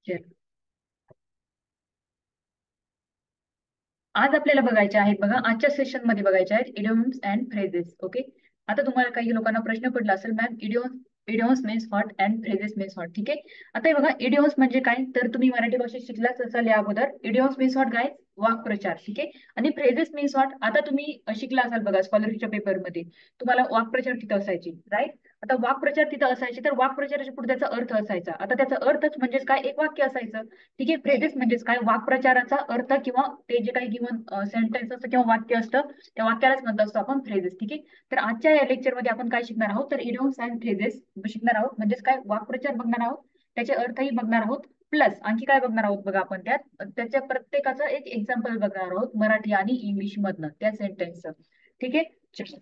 चल. आज आपल्याला बघायचे आहेत बघा, आजच्या सेशन मध्ये बघायचे आहेत इडियम्स अँड फ्रेजेस. ओके. आता तुम्हाला काही लोकांना प्रश्न पडला असेल, ma'am idioms idioms means what and phrases means what. ठीक आहे. आता हे बघा, इडियम्स म्हणजे काय, तर तुम्ही मराठी भाषेत शिकलाच असाल या अगोदर. इडियम्स मीन्स व्हॉट गाय, वाक्प्रचार. ठीक आहे. आणि फ्रेजेस मीन्स व्हॉट, आता तुम्ही शिकला असाल बघा स्कॉलरशिपच्या पेपरमध्ये, तुम्हाला वाक्प्रचार तिथं असायची, राईट. आता वाक्प्रचार तिथं असायची, तर वाक्प्रचाराच्या पुढे त्याचा अर्थ असायचा. आता त्याचा अर्थच म्हणजेच काय, एक वाक्य असायचं. ठीक आहे. फ्रेजेस म्हणजेच काय, वाक्प्रचाराचा अर्थ किंवा ते जे काही गिवन सेंटेन्स असतं किंवा वाक्य असतं, त्या वाक्यालाच म्हणत असतो आपण फ्रेजेस. ठीक आहे. तर आजच्या या लेक्चरमध्ये आपण काय शिकणार आहोत, तर इडियम्स अँड फ्रेजेस शिकणार आहोत. म्हणजेच काय, वाक्प्रचार बघणार आहोत, त्याचे अर्थही बघणार आहोत. प्लस आणखी काय बघणार आहोत बघा आपण, त्याच्या प्रत्येकाचं एक एक्झाम्पल बघणार आहोत, मराठी आणि इंग्लिश मधनं त्या सेंटेन्सचं. ठीक आहे. चला.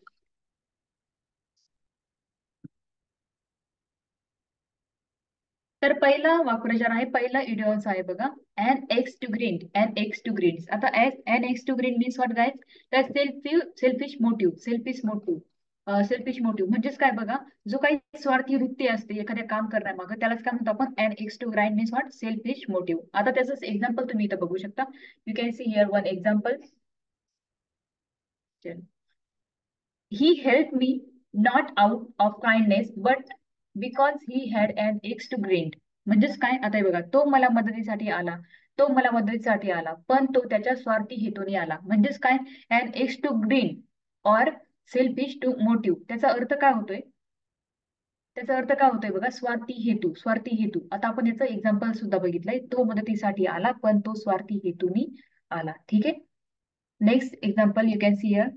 तर पहिला वाक्प्रचार आहे, पहिला इडियम्स आहे बघा, an axe to grind. An axe to grind. आता an axe to grind means what guys, तर सेल्फिश मोटिव्ह. सेल्फिश मोटिव्ह म्हणजेच काय बघा, जो काही स्वार्थी वृत्ती असते एखाद्या काम करण्यामागं, त्यालाच काय म्हणतो आपण, an axe to grind means what, selfish motive. आता त्याचं एक्झाम्पल तुम्ही इथं बघू शकता. You can see here one example. He helped me not out of kindness but because he had an axe to grind. म्हणजेच काय, आता हे बघा, तो मला मदतीसाठी आला पण तो त्याच्या स्वार्थी हेतूने आला. म्हणजेच काय, अन एक्स टू ग्रीन और सेल्फिश टू मोटिव्ह. त्याचा अर्थ काय होतोय बघा, स्वार्थी हेतू. आता आपण याचं एक्झाम्पल सुद्धा बघितलंय, तो मदतीसाठी आला पण तो स्वार्थी हेतूने आला. ठीक आहे. Next example you can see here.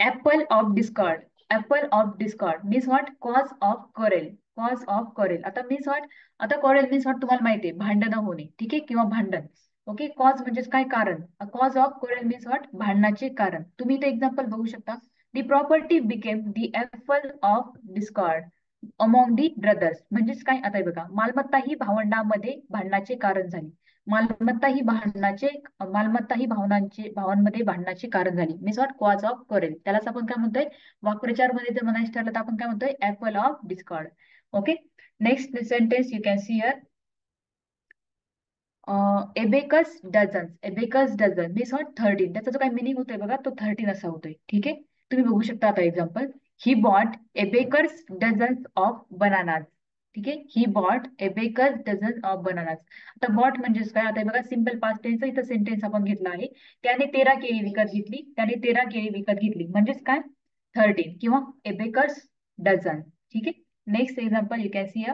Apple of discord. Apple of discord means what, cause of quarrel. Cause of quarrel. आता मीन्स व्हॉट, आता कॉरेल मीन्स व्हॉट तुम्हाला माहिती आहे, भांडणं होणे. ठीक आहे, किंवा भांडण. ओके. कॉज म्हणजेच काय, कारण. Cause of coral means what, भांडणाचे कारण. तुम्ही इथे एक्झाम्पल बघू शकता. दी property became the apple of Discord among the brothers. म्हणजेच काय, आता हे बघा, मालमत्ता ही भावंडांमध्ये भांडणाचे कारण झाली. मालमत्ता ही भांडणाचे मालमत्ता ही भावांमध्ये भांडणाचे कारण झाली. मीन्स व्हॉट, कॉज ऑफ करेल. त्यालाच आपण काय म्हणतोय, वाक्प्रचार मध्ये जर म्हणायचं ठरलं तर आपण काय म्हणतोय, apple of discord. Okay. Next sentence you can see here. A baker's dozens. A baker's dozen means what, 13. त्याचा जो काही मिनिंग होतोय बघा, तो 13 असा होतोय. ठीक आहे. तुम्ही बघू शकता आता example. He bought a baker's dozens of bananas. ठीक आहे. He bought a baker's dozen of bananas. आता बॉट म्हणजेच काय, आता हे बघा, सिम्पल पास्ट टेन्स इथं सेंटेन्स आपण घेतला आहे. त्याने 13 केळी विकत घेतली म्हणजेच काय, 13 किंवा एबेकर्स डझन. ठीक आहे. Next example you can C.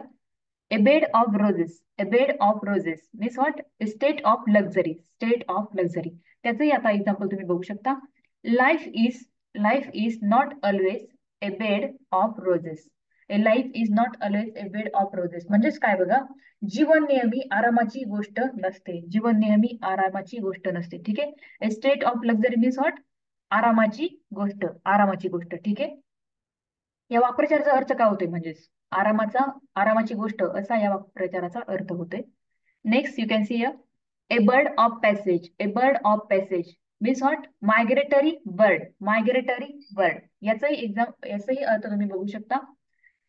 A bed of roses. A bed of roses means what? State of luxury. State of luxury. त्याचंही आता एक्झाम्पल तुम्ही बघू शकता. Life is life is not always a bed of roses. A life is not always a bed of roses. म्हणजेच काय बघा, जीवन नेहमी आरामाची गोष्ट नसते. जीवन नेहमी आरामाची गोष्ट नसते. ठीक आहे. A state of luxury means what? आरामाची गोष्ट. आरामाची गोष्ट. ठीक आहे. या वाक्प्रचाराचा अर्थ काय होतोय, म्हणजेच आरामाची गोष्ट असा या वाक्प्रचाराचा अर्थ होतोय. Next you can see A bird of passage. A bird of passage means what, migratory bird. Migratory bird. याचाही अर्थ तुम्ही बघू शकता.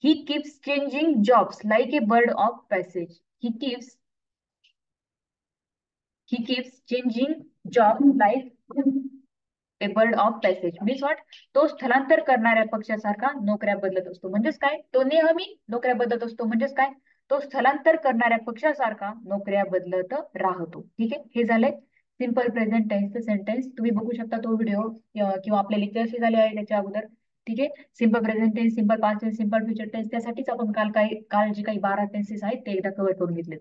He keeps changing jobs like A bird of passage. He keeps changing job like A bird of passage means what, तो स्थलांतर करणाऱ्या पक्षासारखा नोकऱ्या बदलत असतो. म्हणजेच काय, तो नेहमी नोकऱ्या बदलत असतो. म्हणजेच काय, तो स्थलांतर करणाऱ्या पक्षासारखा नोकऱ्या बदलत राहतो. ठीक आहे. हे झालंय सिंपल प्रेझेंट टेन्सचं सेंटेन्स. तुम्ही बघू शकता तो व्हिडिओ, किंवा आपले लेक्चर्स झाले आहे त्याच्या अगोदर. ठीक आहे. Simple present tense, simple past tense, simple future tense, त्यासाठीच आपण काल जे काही 12 टेन्सेस आहेत ते एकदा कव्हर करून घेतले,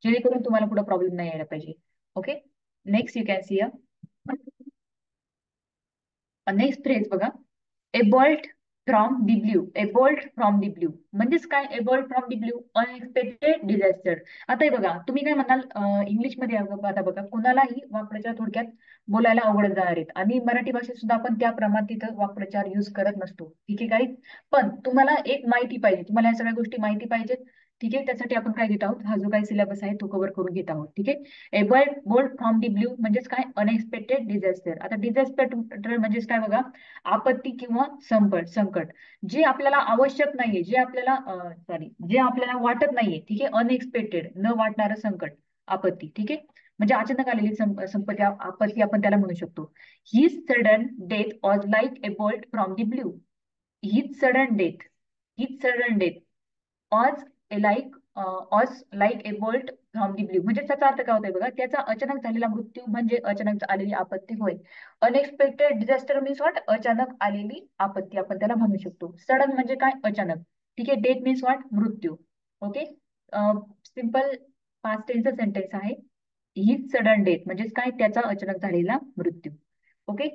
जेणेकरून तुम्हाला पुढे प्रॉब्लेम नाही यायला पाहिजे. Okay. Next you can see. Next phrase बघा, a bolt from the blue. A bolt from the blue म्हणजेच काय, a bolt from the blue, unexpected disaster. आता हे बघा, तुम्ही काय म्हणाल, इंग्लिशमध्ये आता बघा, कुणालाही वाक्प्रचार थोडक्यात बोलायला अवघड जाणार आहेत, आणि मराठी भाषेत सुद्धा आपण त्या प्रमाणात तिथं वाक्प्रचार युज करत नसतो. ठीक आहे काही. पण तुम्हाला एक माहिती पाहिजे, तुम्हाला या सगळ्या गोष्टी माहिती पाहिजेत. ठीक आहे, त्यासाठी आपण काय घेत आहोत, हा जो काही सिलेबस आहे तो कव्हर करून घेत आहोत. ठीक आहे, एबर्ड बोल्ड फ्रॉम दी ब्ल्यू म्हणजेच काय, अनएक्सपेक्टेड डिझास्टर. आता डिझास्टर म्हणजेच काय बघा, आपत्ती किंवा संकट जे आपल्याला आवश्यक नाहीये, जे आपल्याला जे आपल्याला वाटत नाहीये. ठीक आहे, अनएक्सपेक्टेड न वाटणारं संकट, आपत्ती. ठीक आहे, म्हणजे अचानक आलेली संपत्ती, आपत्ती आपण त्याला म्हणू शकतो. His sudden death was like a bolt from the blue. His sudden death, his sudden death as a like as like a bolt from the blue. म्हणजे त्याचा अर्थ काय होतोय बघा, त्याचा अचानक झालेला मृत्यू म्हणजे अचानक आलेली आपत्ती होय. अनएक्सपेक्टेड डिझास्टर मीन्स व्हॉट, अचानक आलेली आपत्ती आपण त्याला म्हणू शकतो. सडन म्हणजे काय, अचानक. ठीक आहे, डेथ मीन्स व्हॉट, मृत्यू. ओके, सिंपल पास्ट टेन्सचं सेंटेन्स आहे. ही सडन डेथ म्हणजेच काय, त्याचा अचानक झालेला मृत्यू. ओके,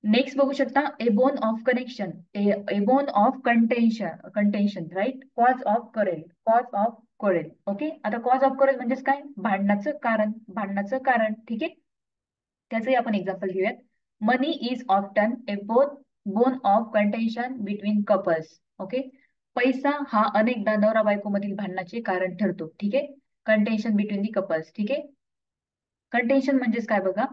नेक्स्ट बघू शकता, a bone of connection, a bone of contention right, cause of quarrel, cause of quarrel. Okay, आता कॉज ऑफ करेल म्हणजेच काय, भांडणाचं कारण, भांडणाचं कारण. ठीक आहे, त्याचंही आपण एक्झाम्पल घेऊयात. Money is often a bone of contention between couples. Okay, पैसा हा अनेकदा नवरा बायको मधील भांडणाचे कारण ठरतो. ठीक आहे, कंटेन्शन बिटवीन दी कपल्स. ठीक आहे, कंटेन्शन म्हणजेच काय बघा,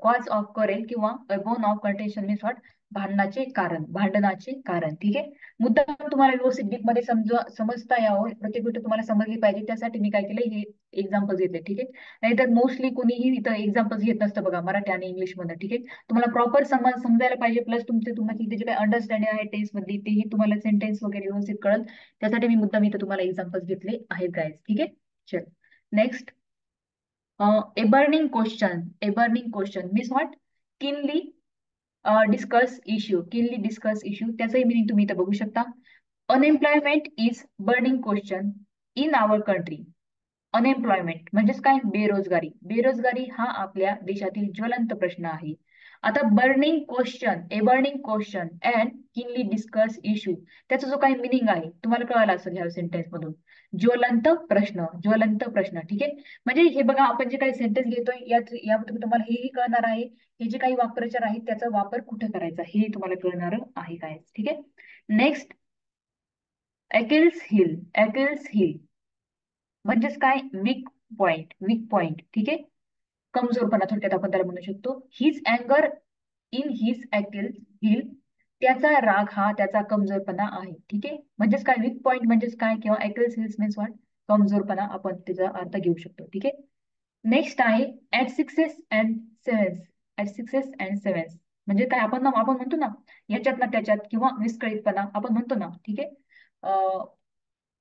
कॉज ऑफ करेल किंवा bone of contention means what, भांडणाचे कारण, भांडणाचे कारण. ठीक आहे, मुद्दा तुम्हाला व्यवस्थित डीप मध्ये समजता यावं, प्रत्येक गोष्ट तुम्हाला समजली पाहिजे, त्यासाठी मी काय केलं, हे एक्झाम्पल घेतले. ठीक आहे, नाहीतर मोस्टली कोणीही इथं एक्झाम्पल्स घेत नसतं बघा, मराठी आणि इंग्लिश मध्ये. ठीक आहे, तुम्हाला प्रॉपर समजायला पाहिजे, प्लस तुम्हाला जे काही अंडरस्टँडिंग आहे टेन्स मधली, तेही तुम्हाला सेंटेन्स वगैरे व्यवस्थित कळल, त्यासाठी मी मुद्दाम इथं तुम्हाला एक्झाम्पल्स घेतले आहेत गाईज. ठीक आहे, चल next. A burning question. A burning question means what? Keenly discuss issue. Keenly discuss issue. त्याचाही meaning तुम्ही इथं बघू शकता. Unemployment is burning question in our country. Unemployment म्हणजेच काय, बेरोजगारी. बेरोजगारी हा आपल्या देशातील ज्वलंत प्रश्न आहे. आता burning question, a burning question and Kinley discuss issue, त्याचा जो काही मिनिंग आहे तुम्हाला कळाला असेल ह्या सेंटेन्स मधून. ज्वलंत प्रश्न, ज्वलंत प्रश्न. ठीक आहे, म्हणजे हे बघा, आपण जे काही सेंटेन्स घेतोय यामध्ये तुम्हाला हेही कळणार आहे, हे जे काही वाक्प्रचार आहेत त्याचा वापर कुठे करायचा हे तुम्हाला कळणार आहे काय. ठीक आहे, नेक्स्ट. अकिल्स हिल, अकिल्स हिल म्हणजेच काय, वीक पॉइंट, वीक पॉइंट. ठीक आहे, कमजोरपणा थोडक्यात आपण त्याला म्हणू शकतो. हिज अँगर इन हिज अकिल्स हिल, त्याचा राग हा त्याचा कमजोरपणा आहे. ठीक आहे, म्हणजेच काय, वीक पॉइंट म्हणजेच काय, किंवा अकिल्स हिल्स मीन्स व्हॉट, कमजोरपणा, आपण त्याचा अर्थ घेऊ शकतो. ठीक आहे, नेक्स्ट आहे at sixes and सेव्हन्स. At sixes and सेव्हन्स म्हणजे काय, आपण म्हणतो ना, याच्यात ना त्याच्यात, किंवा विस्कळीतपणा आपण म्हणतो ना. ठीक आहे,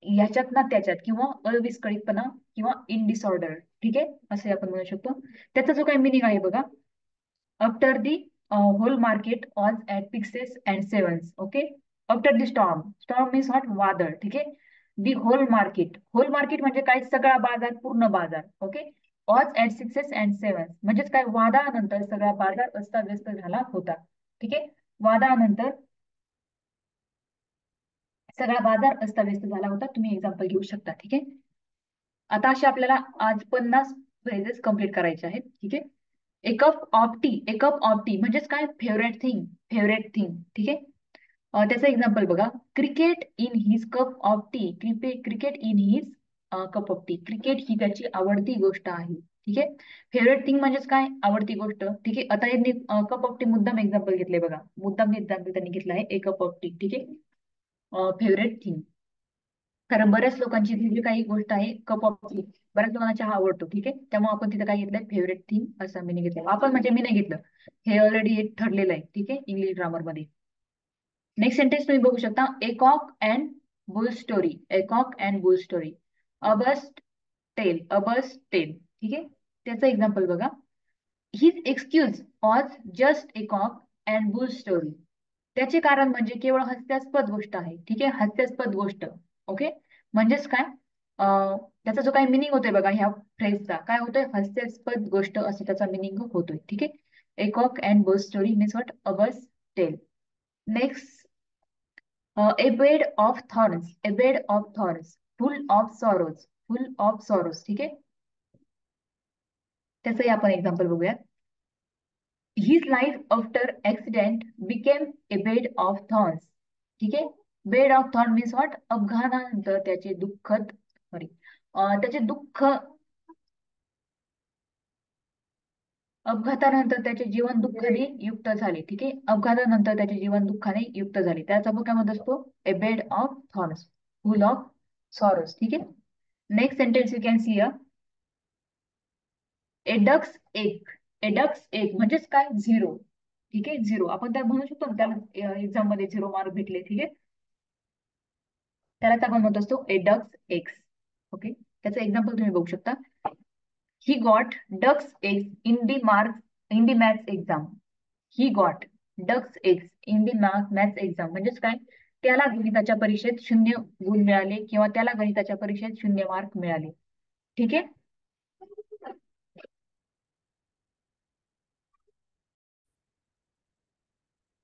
याच्यात ना त्याच्यात, किंवा अविस्कळीतपणा, किंवा इन डिसऑर्डर. ठीक आहे, असे आपण म्हणू शकतो. त्याचा जो काही मिनिंग आहे बघा, after the whole market on at sixes and sevens. Okay, after the storm, storm means what, वादळ. ठीक आहे, the whole market, whole market म्हणजे काय, सगळा बाजार, पूर्ण बाजार. Okay, as at sixes and sevens म्हणजेच काय, वादानंतर सगळा बाजार अस्ताव्यस्त झाला होता. ठीक आहे, वादानंतर सगळा बाजार अस्ताव्यस्त झाला होता. तुम्ही एक्झाम्पल घेऊ शकता. ठीक आहे, आता असे आपल्याला आज 50 फ्रेजेस कंप्लीट करायचे आहेत. ठीक आहे, a cup of tea, a cup of tea म्हणजेच काय, फेवरेट थिंग, फेवरेट थिंग. ठीक आहे, त्याचं एक्झाम्पल बघा, cricket in his cup of tea, cricket in his cup of tea, cricket ही त्याची आवडती गोष्ट आहे. ठीक आहे, फेवरेट थिंग म्हणजेच काय, आवडती गोष्ट. ठीक आहे, आता यांनी कप ऑफ टी मुद्दाम एक्झाम्पल घेतले बघा, मुद्दाम एक्झाम्पल त्यांनी घेतलं आहे, ए कप ऑफ टी. ठीक आहे, फेवरेट थिंग, कारण बऱ्याच लोकांची जी जी काही गोष्ट आहे, कप ऑफ टी, बऱ्याच लोकांना चहा आवडतो. ठीक आहे, त्यामुळे आपण तिथे काय घेतलंय, फेवरेट थिंग असं मी घेतलं. आपण म्हणजे मी नाही घेतलं, हे ऑलरेडी ठरलेलं आहे. ठीक आहे, इंग्लिश ग्रामर मध्ये. नेक्स्ट सेंटेन्स तुम्ही बघू शकता, a cock and bull story, a cock and bull story, absurd tale, absurd tale. ठीक आहे, त्याचं एक्झाम्पल बघा, his excuse was just a cock and bull story, त्याचे कारण म्हणजे केवळ हास्यास्पद गोष्ट आहे. ठीक आहे, हास्यास्पद गोष्ट. ओके, म्हणजेच काय, त्याचा जो काही मिनिंग होतोय बघा, ह्या फ्रेजचा काय होतोय, हास्यास्पद गोष्ट असं त्याचा मिनिंग होतोय. ठीक आहे, a cock and bull story means what, absurd tale. Next, a bed of thorns, a bed of thorns, full of sorrows, full of sorrows. ठीक आहे, त्याचंही आपण एक्झाम्पल बघूयात. His life after accident became a bed of thorns. ठीक आहे, bed of thorn means what, अपघातानंतर त्याचे दुःखद, सॉरी, त्याचे दुःख, अपघातानंतर त्याचे जीवन दुःखाने युक्त झाले. ठीक आहे, अपघातानंतर त्याचे जीवन दुःखाने युक्त झाले, त्याचा काय असतो, a bed of thorns, full of sorrows. ठीक आहे. Next sentence you can see, एडक्स एक, एडक्स एक म्हणजेच काय, झिरो. ठीक आहे, झिरो आपण त्या म्हणू शकतो ना, त्याला एक्झाम मध्ये 0 मार्क भेटले. ठीक आहे, त्यालाच आपण म्हणत असतो एडक्स एक्स. ओके, त्याचं एक्झाम्पल तुम्ही बघू शकता. He got ducks eggs in the marks in the maths exam. He got ducks eggs in the maths exam म्हणजेच काय, त्याला गणिताच्या परीक्षेत 0 गुण मिळाले किंवा त्याला गणिताच्या परीक्षेत 0 मार्क मिळाले. ठीक आहे.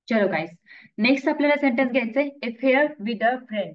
चलो गाइस, नेक्स्ट आपल्याला सेंटेन्स घ्यायचंय, a fair with a friend.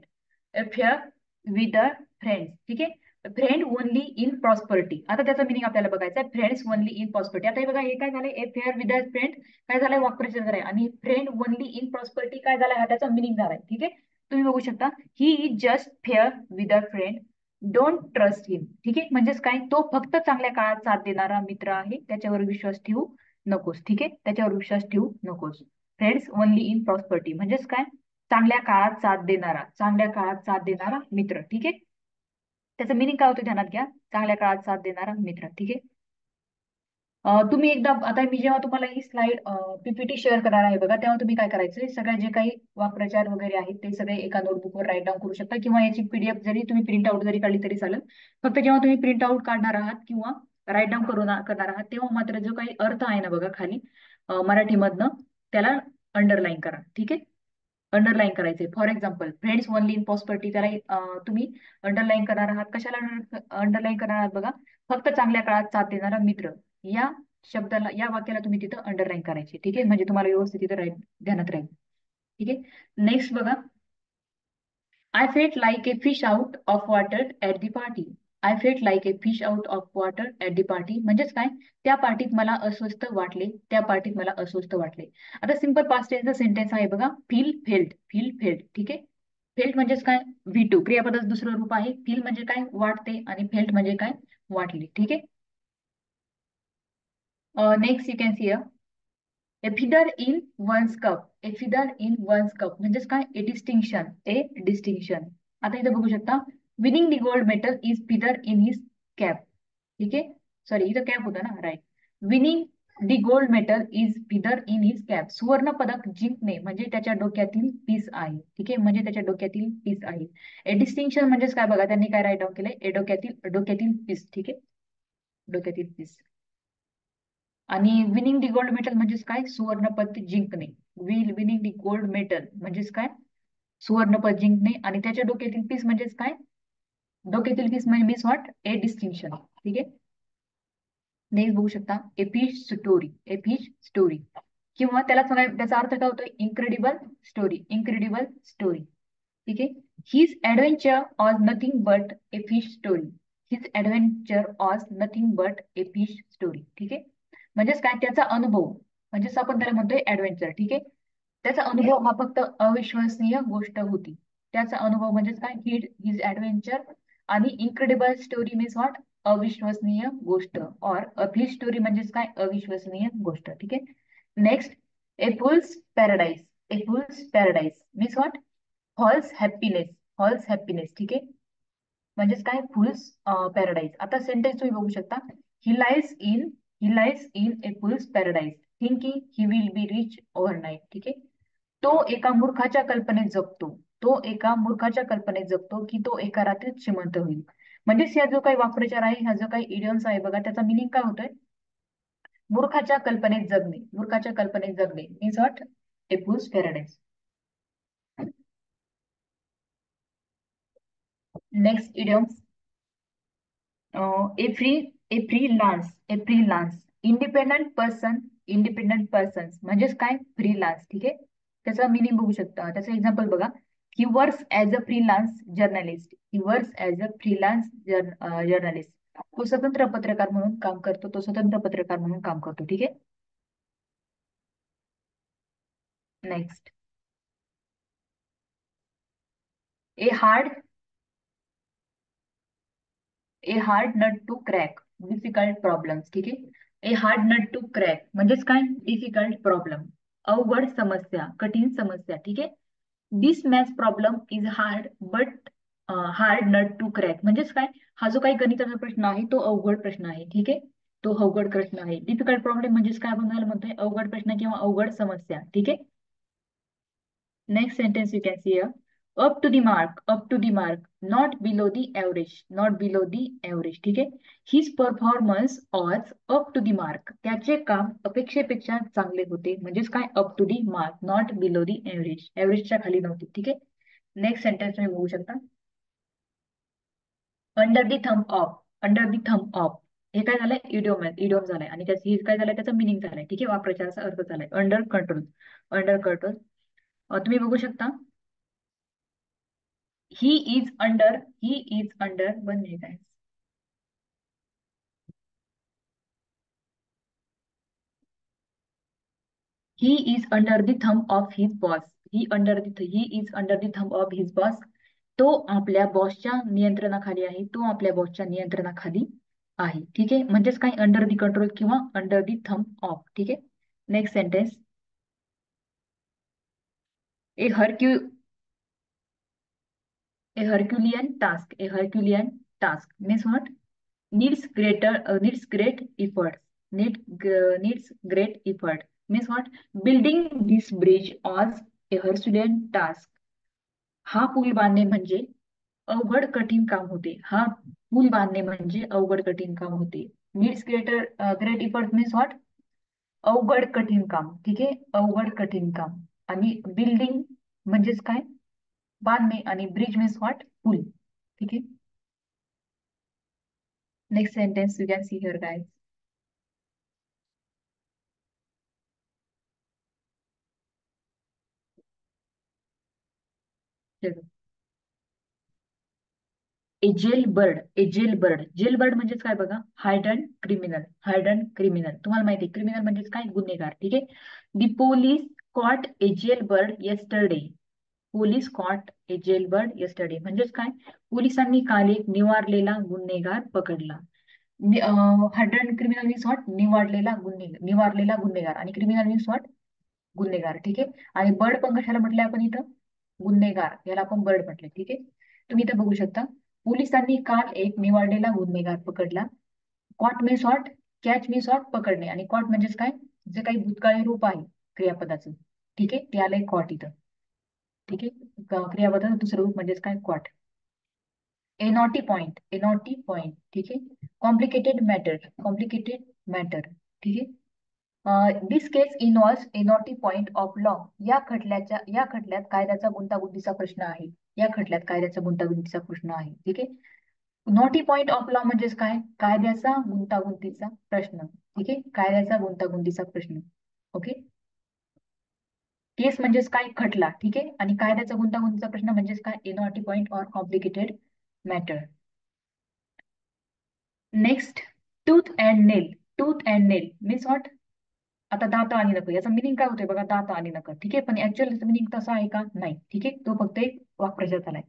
A fair with a friend. ठीक आहे, फ्रेंड ओनली इन प्रॉस्पर्टी. आता त्याचा मिनिंग आपल्याला बघायचा आहे, फ्रेंड्स ओनली इन प्रॉस्पर्टी. आता हे बघा, हे काय झालंय, ए फेअर विथ अ फ्रेंड काय झालंय, वाक्प्रचार झालाय, आणि फ्रेंड ओनली इन प्रॉस्पर्टी काय झालाय, हा त्याचा मिनिंग झालाय. ठीक आहे, तुम्ही बघू शकता, he is just fair with a friend, don't trust him. ठीक आहे, म्हणजेच काय, तो फक्त चांगल्या काळात साथ देणारा मित्र आहे, त्याच्यावर विश्वास ठेवू नकोस. ठीक आहे, त्याच्यावर विश्वास ठेवू नकोस. फ्रेंड्स ओनली इन प्रॉस्पर्टी म्हणजेच काय, चांगल्या काळात साथ देणारा, चांगल्या काळात साथ देणारा मित्र. ठीक आहे, त्याचं मिनिंग काय होतं ध्यानात घ्या, चांगल्या काळात साथ देणारा मित्र. ठीक आहे. तुम्ही एकदा, आता मी जेव्हा तुम्हाला ही स्लाइड पीपीटी शेअर करणार आहे बघा, तेव्हा तुम्ही काय करायचं, सगळे जे काही वाक्प्रचार वगैरे आहेत ते सगळे एका नोटबुकवर राईट डाऊन करू शकता, किंवा याची पीडीएफ जरी तुम्ही प्रिंट आउट जरी काढली तरी चालेल. फक्त जेव्हा तुम्ही प्रिंट आउट काढणार आहात किंवा राईट डाऊन करणार आहात, तेव्हा मात्र जो काही अर्थ आहे ना बघा खाली मराठीमधनं, त्याला अंडरलाईन करा. ठीक आहे, अंडरलाईन करायचे. For example, friends only in prosperity, त्याला तुम्ही अंडरलाईन करणार आहात. कशाला अंडरलाईन करणार आहात बघा, फक्त चांगल्या काळात साथ देणारा मित्र, या शब्दाला, या वाक्याला तुम्ही तिथं अंडरलाईन करायचे. ठीक आहे, म्हणजे तुम्हाला व्यवस्थित तिथं ध्यानात राहील. ठीक आहे, नेक्स्ट बघा, I felt like a fish out of water at the party. I felt like a fish out of water at the party म्हणजेच काय, त्या पार्टीत मला अस्वस्थ वाटले, त्या पार्टीत मला अस्वस्थ वाटले. आता सिंपल पास्ट टेन्सचा सेंटेन्स आहे बघा, फील फेल्ट, फील फेल्ट. ठीक आहे, फेल्ट म्हणजेच काय, व्ही टू क्रियापदाचं दुसरं रूप आहे. फील म्हणजे काय, वाटते, आणि फेल्ट म्हणजे काय, वाटले. ठीक आहे. Next you can see, a feather in one's cup. A feather in one's cup म्हणजेच काय, ए डिस्टिंक्शन, ए डिस्टिंक्शन. आता इथं बघू शकता, winning the gold medal is feather in his cap. ठीक आहे, सॉरी इथं कॅप होतं ना, right. Winning the gold medal is feather in his cap. सुवर्ण पदक जिंकणे म्हणजे त्याच्या डोक्यातील पीस आहे. ठीक आहे, म्हणजे त्याच्या डोक्यातील पीस आहे. ए डिस्टिंक्शन म्हणजेच काय बघा, त्यांनी काय राईट डाऊन केलंय, ए डोक्यातील पीस. ठीक आहे, डोक्यातील पीस. आणि विनिंग दी गोल्ड मेडल म्हणजेच काय, सुवर्णपदक जिंकणे. विनिंग दी गोल्ड मेडल म्हणजेच काय, सुवर्णपद जिंकणे, आणि त्याच्या डोक्यातील पीस म्हणजेच काय, डोक्यातील पीस म्हणजे मीन्स व्हॉट, ए डिस्टिंक्शन. ठीक आहे, नेक्स्ट बघू शकता, a fish story, a fish story, किंवा त्याचा अर्थ काय होतो, इनक्रेडिबल स्टोरी, इनक्रेडिबल स्टोरी. ठीक आहे, his adventure was nothing but a fish story. His adventure was nothing but a fish story. ठीक आहे, म्हणजेच काय, त्याचा अनुभव, म्हणजेच आपण त्याला म्हणतोय ऍडव्हेंचर. ठीक आहे, त्याचा अनुभव हा फक्त अविश्वसनीय गोष्ट होती. त्याचा अनुभव म्हणजेच काय, हिज ऍडव्हेंचर, आणि इनक्रेडिबल स्टोरी मीन्स व्हॉट, अविश्वसनीय गोष्ट, और अ फिश स्टोरी म्हणजेच काय, अविश्वसनीय गोष्ट. ठीक आहे, next, a fool's paradise. A fool's paradise means what, false happiness, false happiness. ठीक आहे, म्हणजेच काय, फुल्स पॅराडाईज. आता सेंटेन्स तुम्ही बघू शकता, he lies in a fool's paradise thinking he will be rich overnight. ठीक आहे, तो एका मूर्खाच्या कल्पनेत जगतो, तो एका मूर्खाच्या कल्पनेत जगतो की तो एका रात्रीत श्रीमंत होईल. म्हणजेच या जो काही वाक्प्रचार आहे, हा जो काही इडियम्स आहे बघा, त्याचा मिनिंग काय होतोय, मूर्खाच्या कल्पनेत जगणे, मूर्खाच्या कल्पनेत जगणे means what, a fool's paradise. Next idioms, a free, a free lance, a free lance, independent person, independent persons म्हणजेच काय, फ्री लान्स. ठीक आहे, त्याचा मिनिंग बघू शकता, त्याचं एक्झाम्पल बघा, he works as a freelance journalist. He works as a freelance journalist. तो स्वतंत्र पत्रकार म्हणून काम करतो, तो स्वतंत्र पत्रकार म्हणून काम करतो. ठीक आहे, next, a hard a hard nut to crack, difficult problems. ठीक आहे, a hard nut to crack म्हणजेच काय, डिफिकल्ट प्रॉब्लेम, अवघड समस्या, कठीण समस्या. ठीक आहे, this maths problem is hard but hard nut to crack म्हणजेच काय, हा जो काही गणिताचा प्रश्न आहे तो अवघड प्रश्न आहे. ठीक आहे, तो अवघड प्रश्न आहे. डिफिकल्ट प्रॉब्लेम म्हणजेच काय, आपण म्हणतोय अवघड प्रश्न किंवा अवघड समस्या. ठीक आहे. Next sentence you can see here. Up to the mark, not below the average, not below the average. ठीक आहे. His performance was up to the mark. त्याचे काम अपेक्षेपेक्षा चांगले होते. म्हणजेच काय, up to the mark, not below the average. Averageच्या खाली नव्हते. ठीक आहे. नेक्स्ट सेंटेन्स तुम्ही बघू शकता. Under the thumb of, under the thumb of. हे काय झालंय, इडिओम इडिओम झालाय आणि त्याचं हे काय झालंय, त्याचा मिनिंग झालाय. ठीक आहे, वाक्याचा असा अर्थ झालाय, अंडर कंट्रोल, अंडर कंट्रोल. तुम्ही बघू शकता. He is under, he is under, 1 minute आहे. He is under the thumb of his boss. He is under the thumb of his boss. तो आपल्या बॉसच्या नियंत्रणाखाली आहे, तो आपल्या बॉसच्या नियंत्रणाखाली आहे. ठीक आहे, म्हणजेच काय, अंडर द कंट्रोल किंवा अंडर द थंब ऑफ. ठीक आहे. Next sentence. A Hercu a Herculean task, a Herculean task means what, needs great effort, needs great effort means what, building this bridge was a herculean task. हा पूल बांधणे म्हणजे अवघड कठीण काम होते, हा पूल बांधणे म्हणजे अवघड कठीण काम होते. Needs great effort means what, अवघड कठीण काम. ठीक आहे, अवघड कठीण काम. आणि बिल्डिंग म्हणजेच काय, बांधणे. आणि ब्रिज मीन्स व्हॉट, पूल. ठीक आहे. Next sentence you can see here guys. Jail bird म्हणजेच काय बघा, हार्डन क्रिमिनल, हार्डन क्रिमिनल. तुम्हाला माहिती आहे क्रिमिनल म्हणजेच काय, गुन्हेगार. ठीक आहे. The police caught a jailbird yesterday. Police caught a jailbird yesterday म्हणजेच काय, पोलिसांनी काल एक निवारलेला गुन्हेगार पकडला. हार्डन क्रिमिनल मीन्स व्हॉट, निवारलेला गुन्हेगार. आणि क्रिमिनल मीन्स व्हॉट, गुन्हेगार. ठीक आहे. आणि बर्ड पण कशाला म्हटलंय आपण इथं, गुन्हेगार, याला आपण बर्ड म्हटलंय. ठीक आहे. तुम्ही इथं बघू शकता, पोलिसांनी काल एक निवारलेला गुन्हेगार पकडला. Caught means what, catch means what, पकडणे. आणि कॉट म्हणजेच काय, जे काही भूतकाळी रूप आहे क्रियापदाचं. ठीक आहे, ते आलंय कॉट इथं. ठीक आहे, क्रियापदाचं दुसरं रूप म्हणजेच काय, कॉट. ए नॉटी पॉइंट, ए नॉटी पॉइंट. ठीक आहे. Complicated matter, complicated matter. ठीक आहे. दिस केस इनव्हॉल्व्स ए नॉटी पॉइंट ऑफ लॉ. या खटल्यात कायद्याचा गुंतागुंतीचा प्रश्न आहे. या खटल्यात कायद्याचा गुंतागुंतीचा प्रश्न आहे. ठीक आहे. नॉटी पॉइंट ऑफ लॉ म्हणजेच काय, कायद्याचा गुंतागुंतीचा प्रश्न. ठीक आहे, कायद्याचा गुंतागुंतीचा प्रश्न. ओके. केस म्हणजेच काय, खटला. ठीक आहे. आणि कायद्याचा गुंतागुंतीचा प्रश्न म्हणजेच काय, a knotty point or complicated matter. Next, tooth and nail. Tooth and nail means what, आता दात आणि नख, याचा मिनिंग काय होतोय बघा, दात आणि नख. ठीक आहे, पण ऍक्च्युअल मिनिंग तसा आहे का, नाही. ठीक आहे, तो फक्त एक वाक्प्रचार झालाय.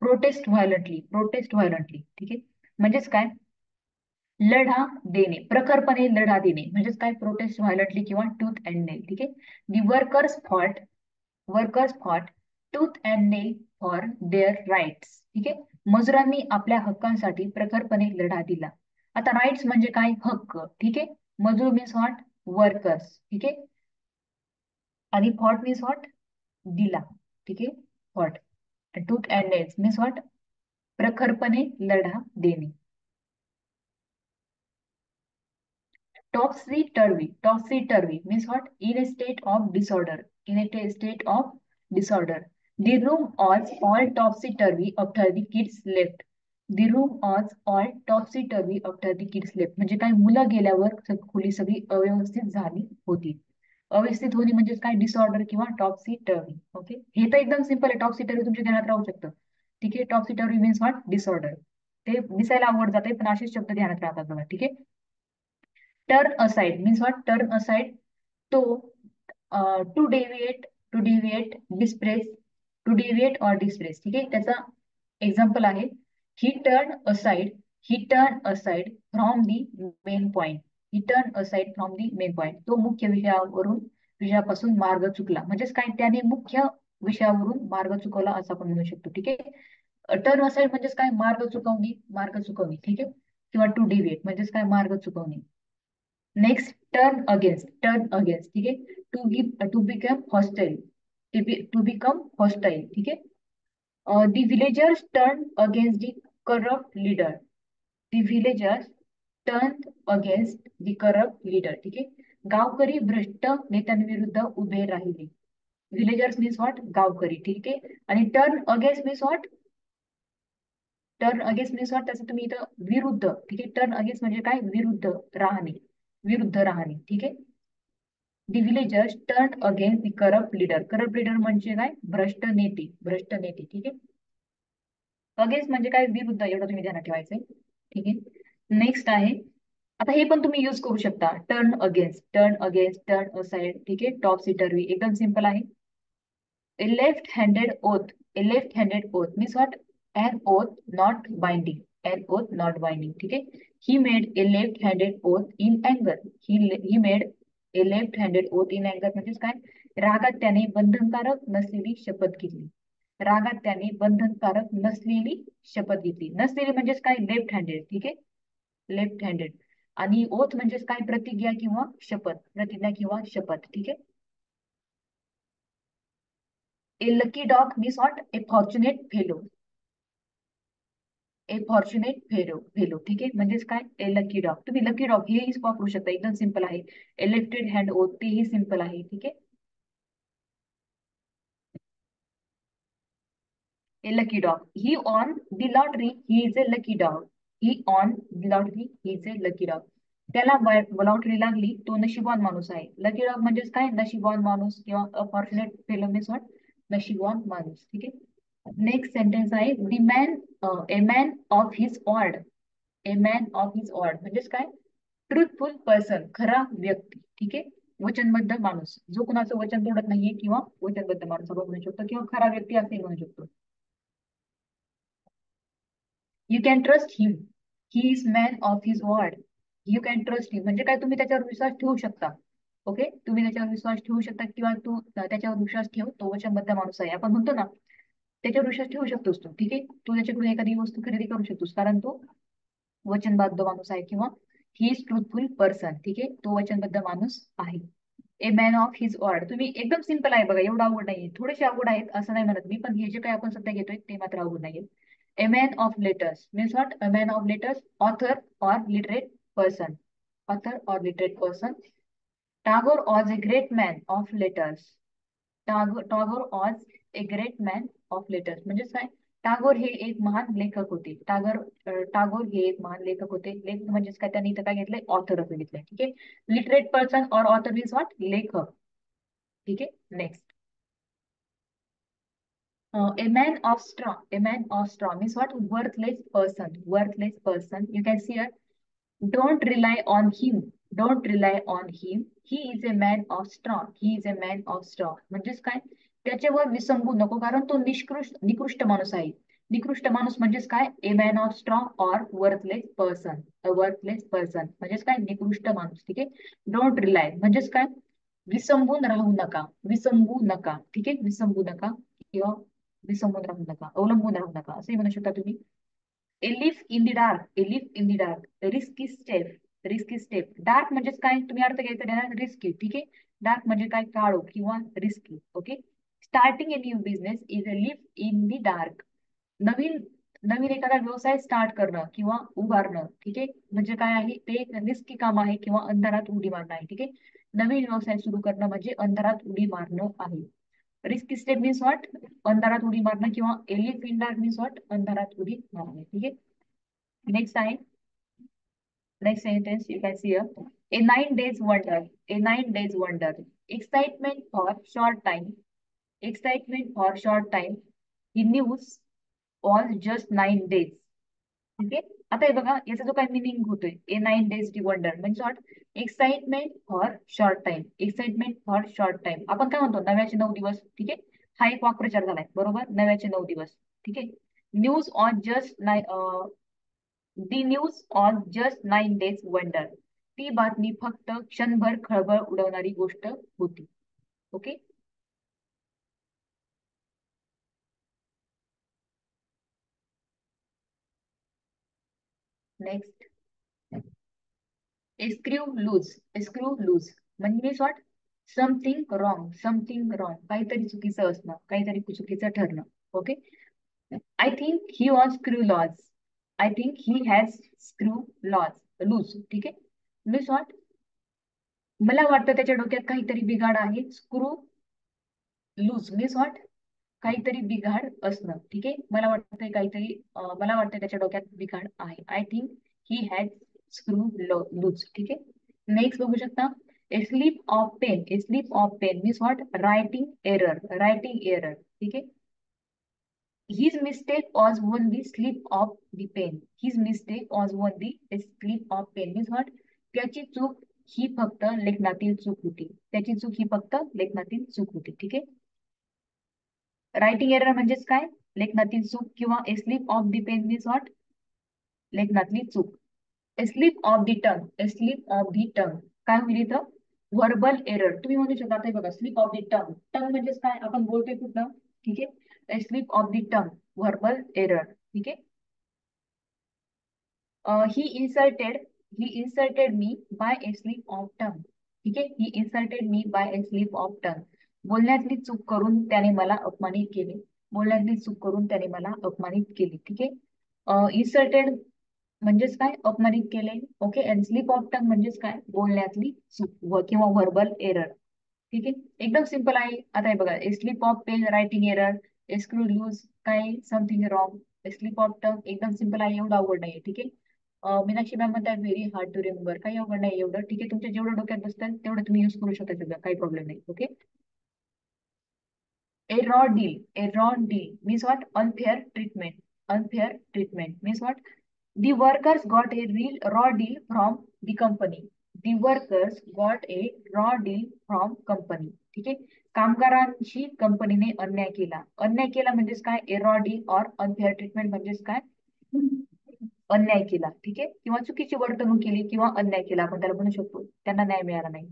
Protest violently, protest violently. ठीक आहे, म्हणजेच काय, लढा देणे, प्रखरपणे लढा देणे म्हणजेच काय, प्रोटेस्ट व्हायलंटली किंवा टूथ अँड नेल. ठीक आहे. The workers fought tooth and nail for their rights. ठीक आहे, मजुरांनी आपल्या हक्कांसाठी प्रखरपणे लढा दिला. आता राईट्स म्हणजे काय, हक्क. ठीक आहे. मजूर मीन्स व्हॉट, वर्कर्स. ठीक आहे. आणि फॉट मीन्स व्हॉट, दिला. ठीक आहे, fought. Tooth and nails means what, प्रखरपणे लढा देणे. Topsy turvy means what? In a state of disorder. In a state of disorder. The room was all topsy turvy after the kids left. The room was all topsy turvy after the kids left. म्हणजे काय, मुलं गेल्यावर खोली सगळी अव्यवस्थित झाली होती. अव्यवस्थित होणे म्हणजे काय, डिसऑर्डर किंवा टॉप्सी टर्वी. ओके, हे तर एकदम सिंपल आहे. टॉप्सी टर्वी तुमच्या ध्यानात राहू शकतं. ठीक आहे, टॉप्सी टर्वी मीन्स व्हॉट, डिसऑर्डर. ते दिसायला अवघड जाते पण असेच शब्द ध्यानात राहतात बघा. ठीक आहे. Turn aside means what, turn aside, तो to deviate, displace, to deviate or displace, ठीक आहे. त्याचा एक्झाम्पल आहे he turn aside, he turn aside from the main point, he turn aside from the main point. तो मुख्य विषयापासून मार्ग चुकला. म्हणजेच काय, त्याने मुख्य विषयावरून मार्ग चुकवला असं आपण म्हणू शकतो, ठीक आहे. टर्न असाइड म्हणजेच काय, मार्ग चुकवणे, मार्ग चुकवणे, ठीक आहे. किंवा टू डिविएट म्हणजेच काय, मार्ग चुकवणे. Next turn against, turn against, ठीक आहे. टू बिकम हॉस्टाईल, टू बिकम हॉस्टाईल, ठीक आहे. The villagers turned against the corrupt leader. The villagers turned against the corrupt leader. ठीक आहे. गावकरी भ्रष्ट नेत्यांविरुद्ध उभे राहिले. विलेजर्स मीन्स व्हॉट, गावकरी, ठीक आहे. आणि turn against means what, turn against means what, त्याचं तुम्ही इथं विरुद्ध, ठीक आहे. टर्न अगेन्स्ट म्हणजे काय, विरुद्ध राहणे, विरुद्ध राहणे, ठीक आहे. The villagers turned against the corrupt leader. Corrupt leader म्हणजे काय, भ्रष्ट नेते, भ्रष्ट नेते, ठीक आहे. अगेन्स्ट म्हणजे काय, विरुद्ध, एवढं तुम्ही ध्यानात ठेवायचंय, ठीक आहे. नेक्स्ट आहे, आता हे पण तुम्ही युज करू शकता, turn against, turn against, turn aside, ठीक आहे. टॉप सीटरवी एकदम सिंपल आहे. ए left handed oath, A left handed oath means what, N oath not binding, N oath not binding, ठीक आहे. He made a left handed oath in अँगर, he made a left handed oath in अँगर म्हणजेच काय, रागात त्याने बंधनकारक नसलेली शपथ घेतली. रागात त्याने बंधनकारक नसलेली शपथ घेतली. नसलेली म्हणजेच काय, लेफ्ट हँडेड, ठीक आहे, लेफ्ट हँडेड. आणि ओथ म्हणजेच काय, प्रतिज्ञा किंवा शपथ, प्रतिज्ञा किंवा शपथ, ठीक आहे. A lucky dog means what, a fortunate fellow, a fortunate fellow, ठीक आहे. म्हणजेच काय, ए लकी डॉग. तुम्ही लकी डॉग हेही वापरू शकता, एकदम सिंपल आहे. ए लेफ्टेड हँड ओथ तेही सिंपल आहे, ठीक आहे. A lucky dog. He won the lottery. He is a lucky dog. He won the lottery. He is a lucky dog. त्याला लॉटरी लागली, तो नशीबवान माणूस आहे. लकी डॉग म्हणजेच काय, नशीबवान माणूस किंवा अफॉर्च्युनेट फेलो मीन्स व्हॉट, नशीबवान माणूस, ठीक आहे. नेक्स्ट सेंटेन्स आहे the man, a man of his word, a man of his word म्हणजेच काय, ट्रुथफुल पर्सन, खरा व्यक्ती, ठीक आहे. वचनबद्ध माणूस, जो कुणाचं वचन तोडत नाहीये किंवा वचनबद्ध माणूस आपण म्हणू शकतो, किंवा खरा व्यक्ती असे म्हणू शकतो. You can trust him, he is man of his word. You can trust him म्हणजे काय, तुम्ही त्याच्यावर विश्वास ठेवू शकता. ओके, तुम्ही त्याच्यावर विश्वास ठेवू शकता, किंवा तू त्याच्यावर विश्वास ठेव, तो वचनबद्ध माणूस आहे, आपण म्हणतो ना, त्याच्यावर विश्वास ठेवू शकतोस तू, ठीक आहे. तू त्याच्याकडून एखादी वस्तू खरेदी करू शकतोस, कारण तो वचनबद्ध माणूस आहे, किंवा ही इज ट्रुथफुल पर्सन, ठीक आहे, तो वचनबद्ध माणूस आहे. ए मॅन ऑफ हिज वर्ड, तुम्ही एकदम सिंपल आहे बघा, एवढं अवघड नाहीये. थोडेसे अवघड आहेत असं नाही म्हणत मी, पण हे जे काही आपण सध्या घेतोय ते मात्र अवघड नाहीये. A man of letters means what? A man of letters, author or literate person. Author or literate person. Tagore was a great man of letters. Tagore was a great man of letters. म्हणजे काय? टागोर हे एक महान लेखक होते. टागोर हे एक महान लेखक होते. लेखक म्हणजेच काय, त्यांनी इथं काय घेतलंय, ऑथर असं घेतलंय, ठीक आहे. लिटरेट पर्सन और ऑथर मीन्स व्हॉट, लेखक, ठीक आहे. Next, a man of straw, a man of straw means what, worthless person, worthless person. You can see here, don't rely on him, don't rely on him, he is a man of straw, he is a man of straw म्हणजेच काय, त्याच्यावर विसंबू नको, कारण तो निकृष्ट माणूस आहे. निकृष्ट माणूस म्हणजेच काय, ए मॅन ऑफ स्ट्रॉ और वर्थलेस पर्सन, अ वर्थलेस पर्सन म्हणजेच काय, निकृष्ट माणूस, ठीक आहे. डोंट रिलाय म्हणजेच काय, विसंबून राहू नका, विसंबू नका, ठीक आहे, विसंबू नका, किंवा विसंबून राहू नका, अवलंबून राहू नका असे म्हणू शकता तुम्ही. A leap in the dark, a leap in the dark, risky step, risky step. Dark म्हणजेच काय, तुम्ही अर्थ घ्यायचा देणार, रिस्की, ठीक आहे. डार्क म्हणजे काय, काळो किंवा risky, okay. Starting a new business is a leap in the dark. नवीन नवीन एखादा व्यवसाय स्टार्ट करणं किंवा उभारणं, ठीक आहे, म्हणजे काय आहे, ते एक रिस्की काम आहे किंवा अंधारात उडी मारणं आहे, ठीक आहे. नवीन व्यवसाय सुरू करणं म्हणजे अंधारात उडी मारणं आहे. रिस्की स्टेप मीन्स व्हॉट, अंधारात उडी मारणं, किंवा elif in dark means what, अंधारात उडी मारणे, ठीक आहे. नेक्स्ट आहे, next sentence you can see A 9 days wonder, A 9 days wonder, excitement for short time, excitement for short time, he news all just 9 days, ठीक आहे. आता हे बघा, याचा जो काय मिनिंग होतोय, ए 9 days डी वंडर म्हणजे what, excitement for short time, excitement for short time. आपण काय म्हणतो, नव्याचे 9 दिवस, ठीक आहे. हा एक वाक्प्रचार झालाय, बरोबर, 9 चे 9 दिवस. ठीक आहे. News on just the news on just 9 days wonder. ती बातमी फक्त क्षणभर खळबळ उडवणारी गोष्ट होती. Okay. Next, screw loose. Screw loose म्हणजे what? Something wrong. Something wrong, काहीतरी चुकीचं असणं, काहीतरी चुकीचं ठरणं. Okay. I think he was screw loose. I think he has screw loose loose. ठीक आहे. Means what? मला वाटतं त्याच्या डोक्यात काहीतरी बिघाड आहे. Screw loose means what? काहीतरी बिघाड असणं. ठीक आहे. मला वाटतं त्याच्या डोक्यात बिघाड आहे. I think he had screw loose. ठीक आहे. नेक्स्ट बघू शकता, a slip of pen. A slip of pen means what? Writing error. Writing error. ठीक आहे. His mistake was only slip of the pen. His mistake was only a slip of pen. Means what? त्याची चूक ही फक्त लेखनातील चूक होती. त्याची चूक ही फक्त लेखनातील चूक होती. ठीक आहे. रायटिंग एरर म्हणजेच काय? लेखनातील चूक किंवा a slip of the pen means what? लेखनातली चूक. A slip of the tongue. A slip of the tongue काय होईल इथं? Verbal error. तुम्ही म्हणू शकता, आता हे बघा, slip of the tongue. Tongue म्हणजेच काय? आपण बोलतोय कुठं? ठीक आहे. A slip of the tongue, verbal error. ठीक आहे. He insulted. He insulted me by a slip of tongue. ठीक आहे. He insulted me by a slip of tongue. बोलण्यातली चूक करून त्याने मला अपमानित केले. बोलण्यातली चूक करून त्याने मला अपमानित केले. ठीक आहे. इन्सल्टेड म्हणजेच काय? अपमानित केले. ओके. अँड स्लिप ऑफ टंग म्हणजेच काय? बोलण्यातली चूक किंवा व्हर्बल एरर. ठीक आहे. एकदम सिंपल आहे. आता हे बघा, a slip of pen writing error, a screw loose काय something wrong, a slip of tongue एकदम सिंपल आहे, एवढं अवघड नाहीये. ठीक आहे. मीनाक्षी मॅम म्हणतात व्हेरी हार्ड टू रिमेंबर. काही अवघड नाही एवढं. ठीक आहे. तुमच्या जेवढं डोक्यात बसतं तेवढं तुम्ही युज करू शकता सगळं, काही प्रॉब्लेम नाही. Okay. A raw deal. A raw deal means what? Unfair treatment. Unfair treatment means what? The workers got a real raw deal from the company. The workers got a raw deal from company. ठीक आहे. कामगारांशी कंपनीने अन्याय केला. अन्याय केला म्हणजेच काय? ए रॉ डील और अनफेअर ट्रीटमेंट म्हणजेच काय? अन्याय केला. ठीक आहे. किंवा चुकीची वर्तणूक केली किंवा अन्याय केला, आपण त्याला म्हणू शकतो. त्यांना न्याय मिळाला नाही.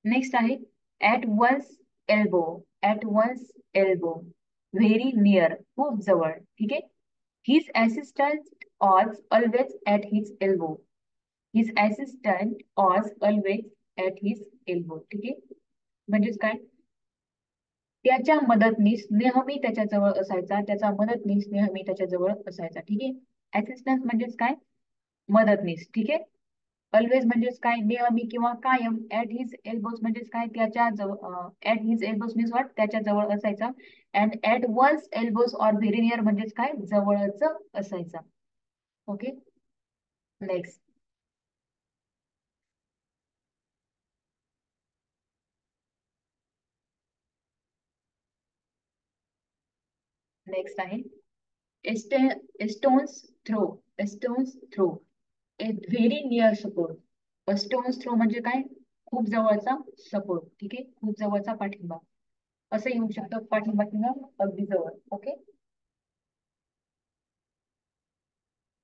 नेक्स्ट आहे at once elbow. At once elbow very near, खूप जवळ. ठीक आहे. His assistant was always at his elbow. His assistant was always at his elbow. ठीक आहे. म्हणजेच काय? त्याच्या मदतनीस नेहमी त्याच्या जवळ असायचा. त्याचा मदतनीस नेहमी त्याच्या जवळ असायचा. ठीक आहे. असिस्टंट म्हणजेच काय? मदतनीस. ठीक आहे. ऑलवेज म्हणजेच काय? नेहमी किंवा कायम. ऍट हिज एल्बोज म्हणजेच काय? त्याच्या जवळ. At his elbows means what? त्याच्या जवळ असायचा. And at once elbows or very near म्हणजेच काय? जवळच असायचा. ओके. नेक्स्ट. नेक्स्ट आहे stone's throw. Stone's throw a very near support. Stone's throw म्हणजे काय? खूप जवळचा सपोर्ट. ठीक आहे. खूप जवळचा पाठिंबा असं येऊ शकतं. पाठिंबा किंवा अगदी जवळ. Okay.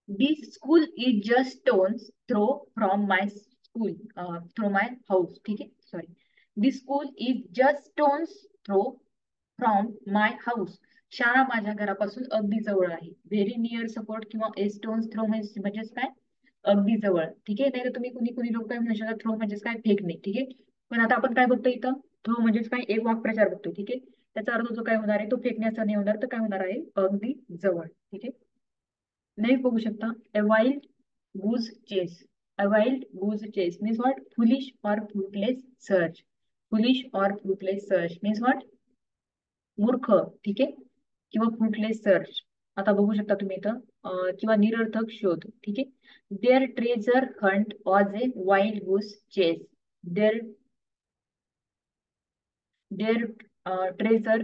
This school is just stones throw from my school, through my house. ठीक आहे. Sorry. This school is just stones throw from my house. शाळा माझ्या घरापासून अगदी जवळ आहे. व्हेरी नियर सपोर्ट किंवा ए स्टोन्स थ्रो म्हणजेच काय? अगदी जवळ. ठीक आहे. नाही तर तुम्ही कुणी लोक काय म्हणू शकता, थ्रो म्हणजेच काय? फेकणे. ठीक आहे. पण आता आपण काय बघतो इथं? थ्रो म्हणजेच काय? एक वाक्प्रचार बघतो. ठीक आहे. त्याचा अर्थ जो काय होणार आहे, तो फेकण्याचा नाही होणार, तर काय होणार आहे? अगदी जवळ. ठीक आहे. नेक्स्ट बघू शकता, a wild goose chase. A wild goose chase means what? Foolish or fruitless search. Foolish or fruitless search means what? मूर्ख. ठीक आहे. किंवा फ्रुटलेस सर्च. आता बघू शकता तुम्ही इथं किंवा निरर्थक शोध. ठीक आहे. Their treasure hunt was a wild goose chase. Their their treasure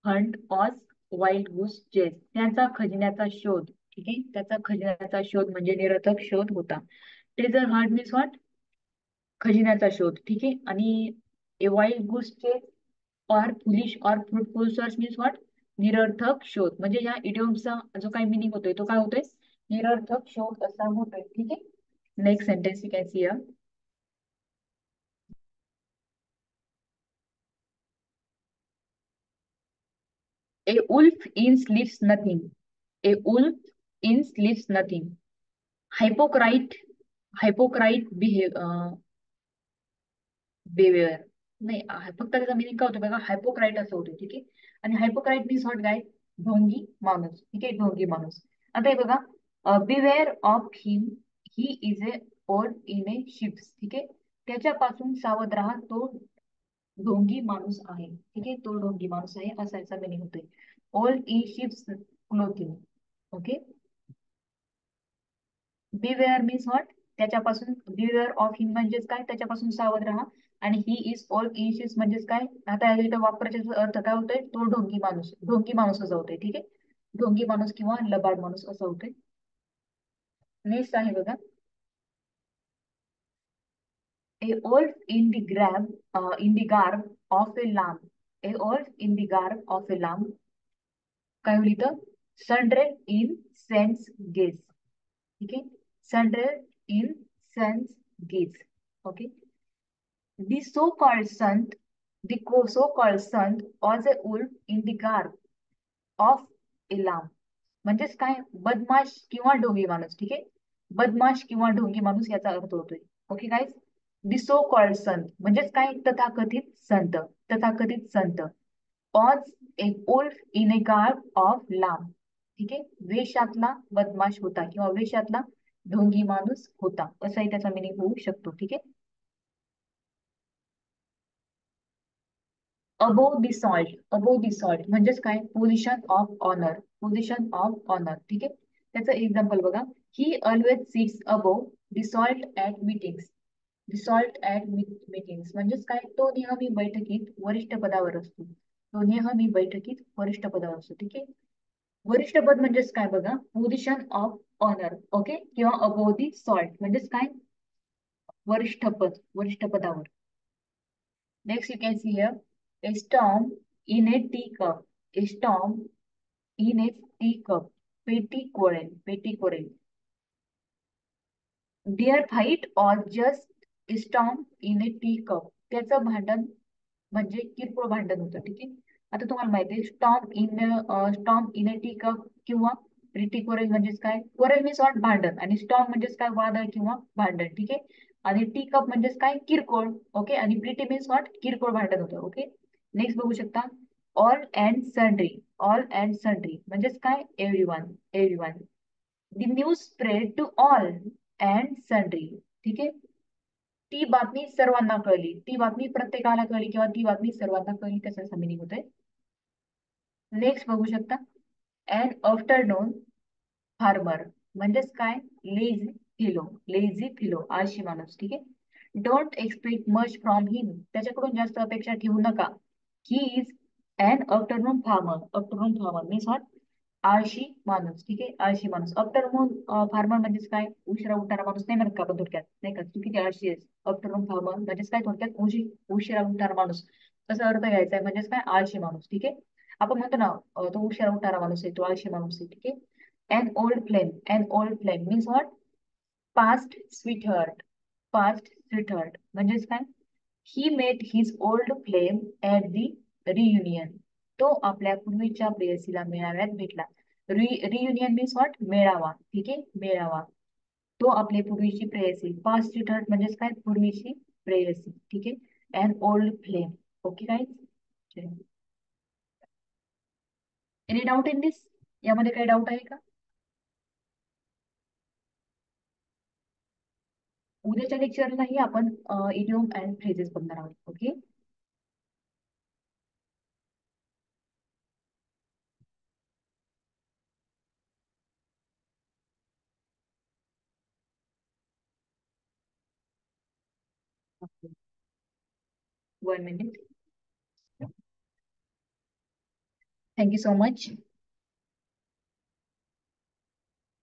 hunt was wild goose chase. त्यांचा खजिन्याचा शोध. ठीक आहे. त्याचा खजिन्याचा शोध म्हणजे निरर्थक शोध होता. Treasure Hunt means what? खजिन्याचा शोध. ठीक आहे. आणि ए वाईल्ड गूस चेस और फुलिश और फ्रुटफुल सर्च मीन्स व्हॉट, निरर्थक शोध. म्हणजे या इडियमचा जो काही मिनिंग होतोय तो काय होतोय, निरर्थक शोध असा होतोय. ठीक आहे. Next sentence you can see here. A wolf in sleeps nothing. A wolf in sleeps nothing. Hypocrite, hypocrite behavior. नाही फक्त त्याचा मिनिंग काय होतं बघा, हायपोक्राईट असं होतं. ठीक आहे. आणि हायपोक्राईट मीन्स व्हॉट गाय, ढोंगी माणूस. ठीक आहे, ढोंगी माणूस. आता हे बघा, बिवेअर of him, he is a old in A ships. ठीक आहे. त्याच्यापासून सावध राहा, तो ढोंगी माणूस आहे. ठीक आहे, तो ढोंगी माणूस आहे असा याचा मिनिंग होतोय. Old in ships clothing. Okay. बिवेअर means what, त्याच्यापासून, बिवेअर ऑफ हिम म्हणजेच काय, त्याच्यापासून सावध राहा. आणि ही इज ऑल इशियस म्हणजेच काय, आता इथं वापरायचा अर्थ काय होतोय, तो ढोंगी माणूस, ढोंगी माणूस असं होतोय. ठीक आहे. ढोंगी माणूस किंवा लबाड माणूस असं होतोय. नेक्स्ट आहे बघा, ए wolf in the garb of a lamb. A wolf in the garb of a lamb. काय होईल इथं, सनरेड इन सेन्स गेज. ठीक आहे. सनरेड इन सेन्स गेज. Okay. The so-called sant, the so-called sant was a wolf in the garb of a lamb. म्हणजेच काय, बदमाश किंवा ढोंगी माणूस. ठीक आहे. बदमाश किंवा ढोंगी माणूस याचा अर्थ होतोय. Okay guys. The so called sant म्हणजेच काय, तथाकथित संत. तथाकथित संत. As a wolf in a garb of lamb. ठीक आहे. वेशातला बदमाश होता किंवा वेशातला ढोंगी माणूस होता असाही त्याचा मिनिंग होऊ शकतो. ठीक आहे. Above the salt. Above the salt म्हणजेच काय, position of honour. Position of honour. ठीक आहे. त्याचं एक्झाम्पल बघा, he always sits above the salt at meetings. The salt at meetings म्हणजेच काय, तो नेहमी बैठकीत वरिष्ठ पदावर असतो. तो नेहमी बैठकीत वरिष्ठ पदावर असतो. ठीक आहे. वरिष्ठ पद म्हणजेच काय बघा, पोझिशन ऑफ ऑनर. ओके. किंवा अबोव दी सॉल्ट म्हणजेच काय, वरिष्ठ पद, वरिष्ठ पदावर. Next, you can see here a storm in a teacup. A storm in a teacup. Petty quarrel. Petty quarrel. Dear fight or just storm in a teacup. त्याचं भांडण म्हणजे किरकोळ भांडण होतं. ठीक आहे. आता तुम्हाला माहिती आहे, storm in a tea cup किंवा प्रिटी कोरेल म्हणजेच काय, कोरेल मीन्स व्हॉट, भांडण. आणि स्टॉर्म म्हणजेच काय, वादळ किंवा भांडण. ठीक आहे. आणि टी कप म्हणजेच काय, किरकोळ. ओके. आणि प्रिटी मीन्स व्हॉट, किरकोळ भांडण होतं. ओके. नेक्स्ट बघू शकता, all and sundry. All and sundry म्हणजेच काय, everyone. Everyone. The news spread to all and sundry. ठीक आहे. ती बातमी सर्वांना कळली. ती बातमी प्रत्येकाला कळली किंवा ती बातमी सर्वांना कळली त्याचा मिनिंग होतोय. नेक्स्ट बघू शकता, अँड आफ्टरनून फार्मर म्हणजेच काय, लेझी फिलो. लेझी फिलो आळशी माणूस. ठीक आहे. Don't expect much from him. त्याच्याकडून जास्त अपेक्षा ठेवू नका. He is an afternoon farmer. Afternoon farmer means what, आळशी माणूस. ठीक आहे. आळशी माणूस. आफ्टरनून फार्मर म्हणजेच काय, उशिरा उठणारा माणूस नाही म्हणत का आपण थोडक्यात, नाही का, तू किती आळशी आहेस. आफ्टरनून फार्मर म्हणजेच काय, थोडक्यात उशिरा उठणारा माणूस तसा अर्थ घ्यायचा आहे. म्हणजेच काय, आळशी माणूस. ठीक आहे. आपण म्हणतो ना, तो उशिरा उठणारा माणूस आहे, तो आळशी माणूस आहे. ठीक आहे. An old flame. An old flame means what? Past sweetheart. Past sweetheart. म्हणजेच काय? He met his old flame at the reunion. तो आपल्या पूर्वीच्या प्रेयसीला मेळाव्यात भेटला. रियुनियन मीन्स व्हॉट, मेळावा. ठीक आहे. मेळावा. तो आपले पूर्वीची प्रेयसी. पास्ट स्वीटहार्ट म्हणजेच काय, पूर्वीची प्रेयसी. ठीक आहे. An old flame. Okay guys. Any doubt in this? यामध्ये काही डाऊट आहे का? उद्याच्या लेक्चरलाही आपण इडिओम अँड फ्रेजेस बघणार आहोत. Okay. 1 minute. Thank you so much.